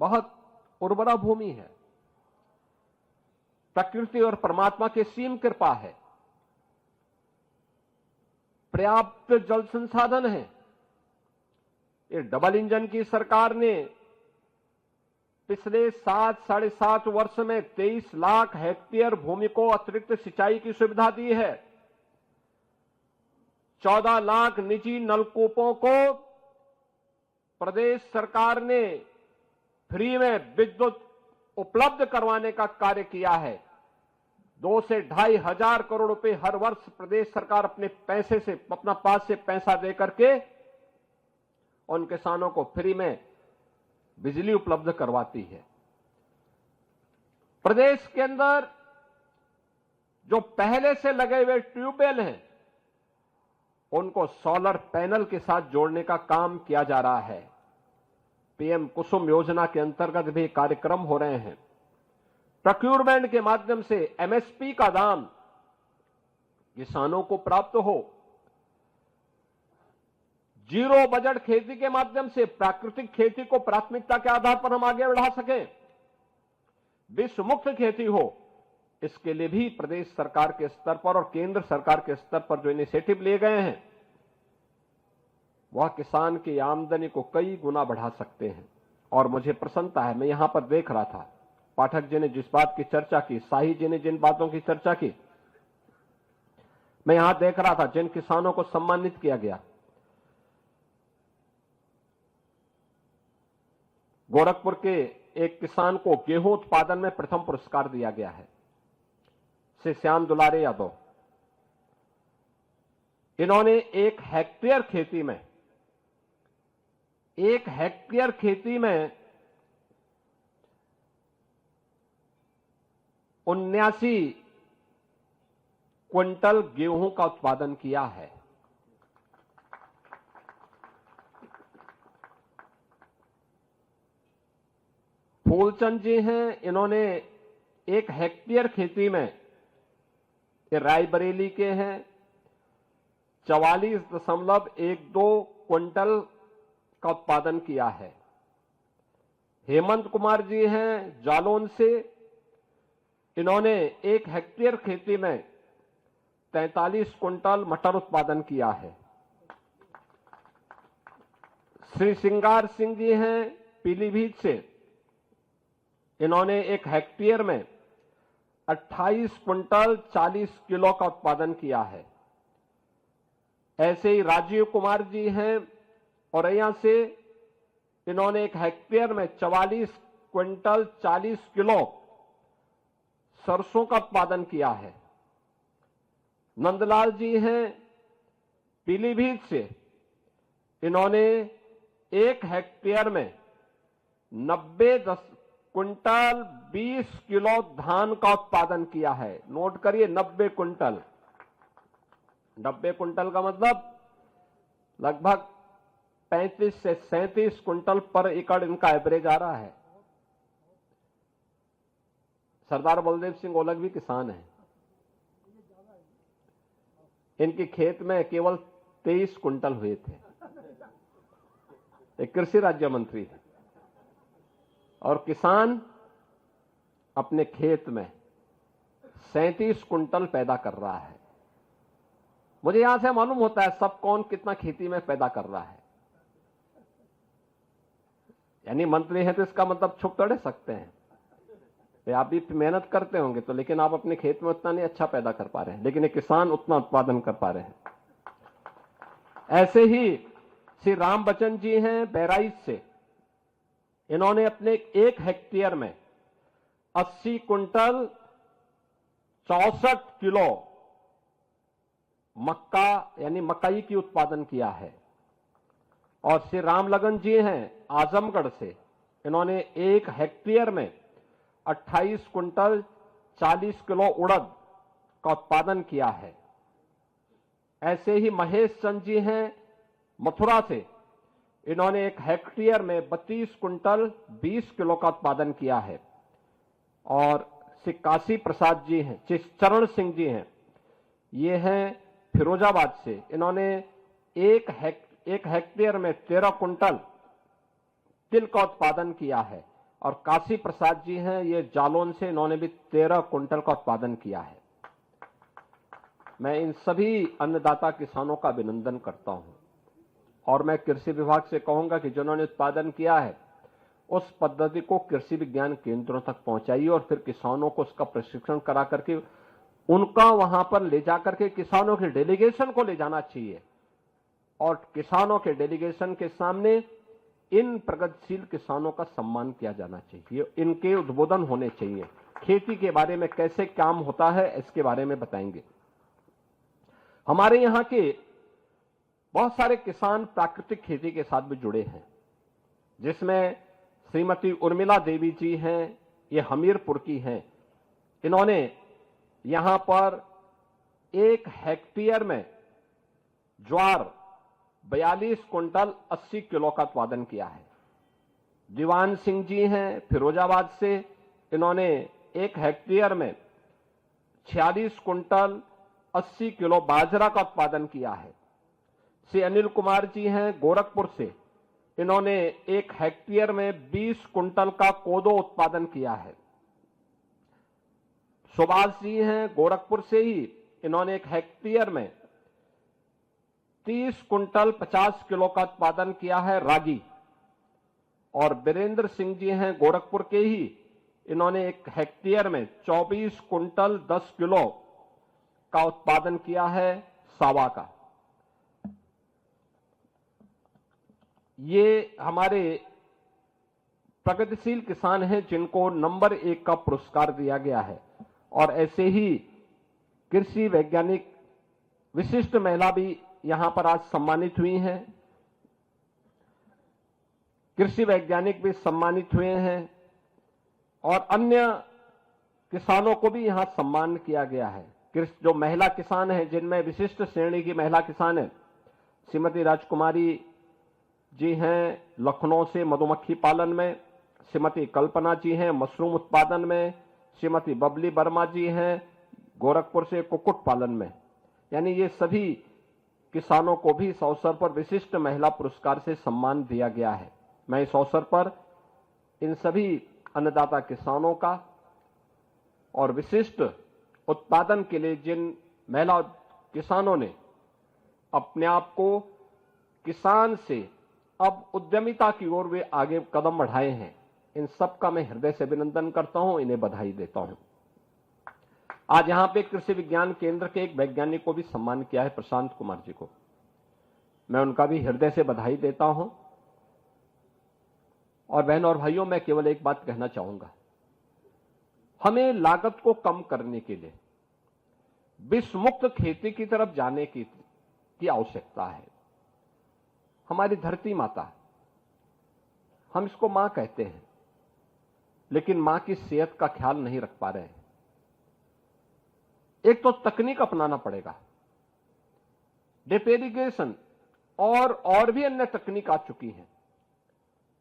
बहुत उर्वरा भूमि है, प्रकृति और परमात्मा की सीम कृपा है, पर्याप्त जल संसाधन है। ये डबल इंजन की सरकार ने पिछले 7-7.5 वर्ष में 23 लाख हेक्टेयर भूमि को अतिरिक्त सिंचाई की सुविधा दी है। 14 लाख निजी नलकूपों को प्रदेश सरकार ने फ्री में विद्युत उपलब्ध करवाने का कार्य किया है। 2 से 2.5 हजार करोड़ रुपए हर वर्ष प्रदेश सरकार अपने पैसे से, अपना पास से पैसा दे करके उन किसानों को फ्री में बिजली उपलब्ध करवाती है। प्रदेश के अंदर जो पहले से लगे हुए ट्यूबवेल हैं, उनको सोलर पैनल के साथ जोड़ने का काम किया जा रहा है। पीएम कुसुम योजना के अंतर्गत भी कार्यक्रम हो रहे हैं। प्रोक्यूरमेंट के माध्यम से एमएसपी का दाम किसानों को प्राप्त हो। जीरो बजट खेती के माध्यम से प्राकृतिक खेती को प्राथमिकता के आधार पर हम आगे बढ़ा सकें, विश्व मुक्त खेती हो, इसके लिए भी प्रदेश सरकार के स्तर पर और केंद्र सरकार के स्तर पर जो इनिशिएटिव लिए गए हैं, वह किसान की आमदनी को कई गुना बढ़ा सकते हैं। और मुझे प्रसन्नता है, मैं यहां पर देख रहा था, पाठक जी ने जिस बात की चर्चा की, शाही जी ने जिन बातों की चर्चा की, मैं यहां देख रहा था जिन किसानों को सम्मानित किया गया। गोरखपुर के एक किसान को गेहूं उत्पादन में प्रथम पुरस्कार दिया गया है, श्री श्याम दुलारे यादव। इन्होंने 1 हेक्टेयर खेती में 79 क्विंटल गेहूं का उत्पादन किया है। फूलचंद जी हैं, इन्होंने 1 हेक्टेयर खेती में, ये रायबरेली के हैं, 44.12 क्विंटल का उत्पादन किया है। हेमंत कुमार जी हैं जालौन से, इन्होंने 1 हेक्टेयर खेती में 43 क्विंटल मटर उत्पादन किया है। श्री सिंगार सिंह जी हैं पीलीभीत से, इन्होंने 1 हेक्टेयर में 28 क्विंटल 40 किलो का उत्पादन किया है। ऐसे ही राजीव कुमार जी हैं औरैया से, इन्होंने 1 हेक्टेयर में 44 क्विंटल 40 किलो सरसों का उत्पादन किया है। नंदलाल जी हैं पीलीभीत से, इन्होंने 1 हेक्टेयर में 90 क्विंटल 20 किलो धान का उत्पादन किया है। नोट करिए, 90 क्विंटल। 90 क्विंटल का मतलब लगभग 35 से 37 क्विंटल पर एकड़ इनका एवरेज आ रहा है। सरदार बलदेव सिंह ओलख भी किसान हैं, इनके खेत में केवल 23 क्विंटल हुए थे। एक कृषि राज्य मंत्री है और किसान अपने खेत में 37 क्विंटल पैदा कर रहा है। मुझे यहां से मालूम होता है सब कौन कितना खेती में पैदा कर रहा है। यानी मंत्री है तो इसका मतलब छुप तोड़ सकते हैं, आप भी मेहनत करते होंगे तो, लेकिन आप अपने खेत में उतना नहीं अच्छा पैदा कर पा रहे हैं, लेकिन एक किसान उतना उत्पादन कर पा रहे हैं। ऐसे ही श्री राम बच्चन जी हैं बहराइच से, इन्होंने अपने 1 हेक्टेयर में 80 क्विंटल 64 किलो मक्का यानी मकई की उत्पादन किया है। और श्री रामलगन जी हैं आजमगढ़ से, इन्होंने 1 हेक्टेयर में 28 क्विंटल 40 किलो उड़द का उत्पादन किया है। ऐसे ही महेश चंद जी हैं मथुरा से, इन्होंने 1 हेक्टेयर में 32 क्विंटल 20 किलो का उत्पादन किया है। और श्री काशी प्रसाद जी हैं, श्री चरण सिंह जी हैं, ये हैं फिरोजाबाद से, इन्होंने 1 हेक्टेयर में 13 क्विंटल तिल का उत्पादन किया है। और काशी प्रसाद जी हैं, ये जालौन से, इन्होंने भी 13 क्विंटल का उत्पादन किया है। मैं इन सभी अन्नदाता किसानों का अभिनंदन करता हूं और मैं कृषि विभाग से कहूंगा कि जिन्होंने उत्पादन किया है उस पद्धति को कृषि विज्ञान केंद्रों तक पहुंचाइए और फिर किसानों को उसका प्रशिक्षण करा करके उनका वहां पर ले जाकर के किसानों के डेलीगेशन को ले जाना चाहिए और किसानों के डेलीगेशन के सामने इन प्रगतिशील किसानों का सम्मान किया जाना चाहिए, इनके उद्बोधन होने चाहिए, खेती के बारे में कैसे काम होता है इसके बारे में बताएंगे। हमारे यहां के बहुत सारे किसान प्राकृतिक खेती के साथ भी जुड़े हैं, जिसमें श्रीमती उर्मिला देवी जी हैं, ये हमीरपुर की हैं। इन्होंने यहां पर 1 हेक्टेयर में ज्वार 42 क्विंटल 80 किलो का उत्पादन किया है। दीवान सिंह जी हैं फिरोजाबाद से, इन्होंने 1 हेक्टेयर में 46 क्विंटल 80 किलो बाजरा का उत्पादन किया है। श्री अनिल कुमार जी हैं गोरखपुर से, इन्होंने 1 हेक्टेयर में 20 क्विंटल का कोदो उत्पादन किया है। सुभाष जी हैं गोरखपुर से ही, इन्होंने 1 हेक्टेयर में 30 क्विंटल 50 किलो का उत्पादन किया है रागी। और वीरेंद्र सिंह जी हैं गोरखपुर के ही, इन्होंने 1 हेक्टेयर में 24 क्विंटल 10 किलो का उत्पादन किया है सावा का। ये हमारे प्रगतिशील किसान हैं जिनको नंबर 1 का पुरस्कार दिया गया है। और ऐसे ही कृषि वैज्ञानिक विशिष्ट महिला भी यहां पर आज सम्मानित हुई हैं, कृषि वैज्ञानिक भी सम्मानित हुए हैं और अन्य किसानों को भी यहां सम्मान किया गया है। जो महिला किसान हैं, जिनमें विशिष्ट श्रेणी की महिला किसान है, श्रीमती राजकुमारी जी हैं लखनऊ से मधुमक्खी पालन में, श्रीमती कल्पना जी हैं मशरूम उत्पादन में, श्रीमती बबली वर्मा जी हैं गोरखपुर से कुक्कुट पालन में। यानी ये सभी किसानों को भी इस अवसर पर विशिष्ट महिला पुरस्कार से सम्मान दिया गया है। मैं इस अवसर पर इन सभी अन्नदाता किसानों का और विशिष्ट उत्पादन के लिए जिन महिला किसानों ने अपने आप को किसान से अब उद्यमिता की ओर वे आगे कदम बढ़ाए हैं, इन सब का मैं हृदय से अभिनंदन करता हूं, इन्हें बधाई देता हूं। आज यहां पे कृषि विज्ञान केंद्र के एक वैज्ञानिक को भी सम्मान किया है, प्रशांत कुमार जी को, मैं उनका भी हृदय से बधाई देता हूं। और बहनों और भाइयों, मैं केवल एक बात कहना चाहूंगा, हमें लागत को कम करने के लिए विष मुक्त खेती की तरफ जाने की आवश्यकता है। हमारी धरती माता, हम इसको मां कहते हैं, लेकिन मां की सेहत का ख्याल नहीं रख पा रहे हैं। एक तो तकनीक अपनाना पड़ेगा, ड्रिप इरिगेशन और भी अन्य तकनीक आ चुकी हैं,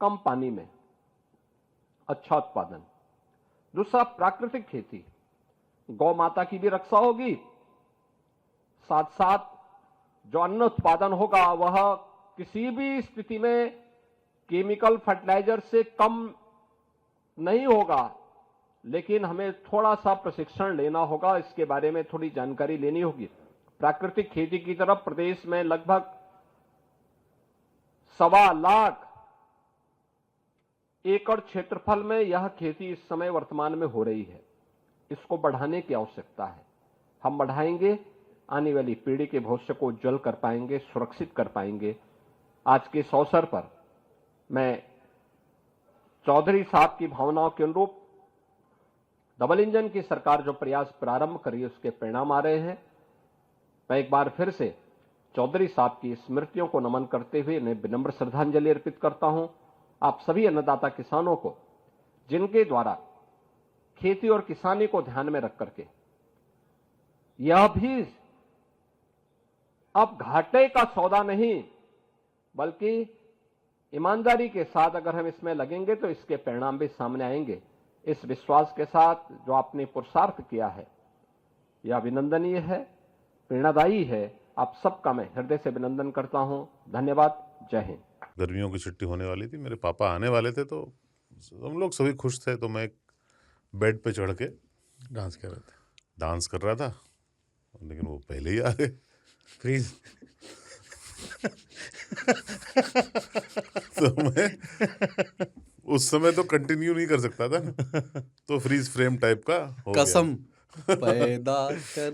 कम पानी में अच्छा उत्पादन। दूसरा, प्राकृतिक खेती, गौ माता की भी रक्षा होगी, साथ साथ जो अन्न उत्पादन होगा वह किसी भी स्थिति में केमिकल फर्टिलाइजर से कम नहीं होगा। लेकिन हमें थोड़ा सा प्रशिक्षण लेना होगा, इसके बारे में थोड़ी जानकारी लेनी होगी। प्राकृतिक खेती की तरफ प्रदेश में लगभग 1.25 लाख एकड़ क्षेत्रफल में यह खेती इस समय वर्तमान में हो रही है। इसको बढ़ाने की आवश्यकता है। हम बढ़ाएंगे, आने वाली पीढ़ी के भविष्य को उज्जवल कर पाएंगे, सुरक्षित कर पाएंगे। आज के इस अवसर पर मैं चौधरी साहब की भावनाओं के अनुरूप डबल इंजन की सरकार जो प्रयास प्रारंभ करी उसके परिणाम आ रहे हैं। मैं एक बार फिर से चौधरी साहब की स्मृतियों को नमन करते हुए उन्हें विनम्र श्रद्धांजलि अर्पित करता हूं। आप सभी अन्नदाता किसानों को, जिनके द्वारा खेती और किसानी को ध्यान में रख करके यह भी अब घाटे का सौदा नहीं बल्कि ईमानदारी के साथ अगर हम इसमें लगेंगे तो इसके परिणाम भी सामने आएंगे। इस विश्वास के साथ जो आपने पुरुषार्थ किया है यह अभिनंदनीय है, प्रेरणादायी है। आप सबका मैं हृदय से अभिनंदन करता हूं। धन्यवाद। जय हिंद। गर्मियों की छुट्टी होने वाली थी, मेरे पापा आने वाले थे, तो हम लोग सभी खुश थे, तो मैं एक बेड पे चढ़ के डांस कर रहे थे, डांस कर रहा था, लेकिन वो पहले ही आ गए। फ्रीज। तो मैं उस समय तो कंटिन्यू नहीं कर सकता था ना, तो फ्रीज फ्रेम टाइप का हो गया। कसम पैदा कर